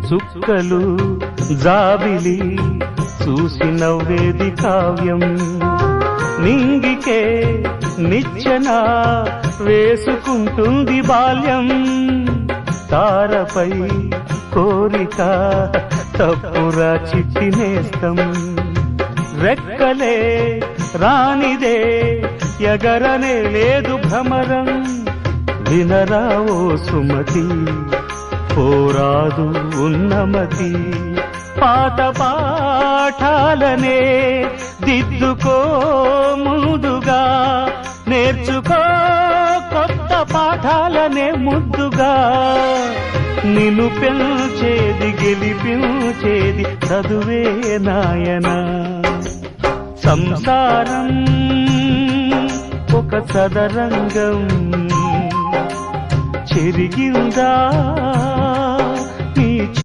చుక్కలు జాబిలి చూసి నవ్వేది కావ్యం నింగికే నిచ్చెన వేసుకుంటుంది బాల్యం తారపై కోరిక తప్పురా చిట్టి నేస్తం రెక్కలే రానిదే ఎగరనే లేదు భ్రమరం వినరా ఓ సుమతి పోరాదు ఉన్నమతి పాత పాఠాలనే దిద్దుకో ముందుగా నేర్చుకో కొత్త పాఠాలనే ముద్దుగా నిన్ను పెంచేది గెలిపించేది చదువే నాయనా సంసారం ఒక చదరంగం చెరిగిందా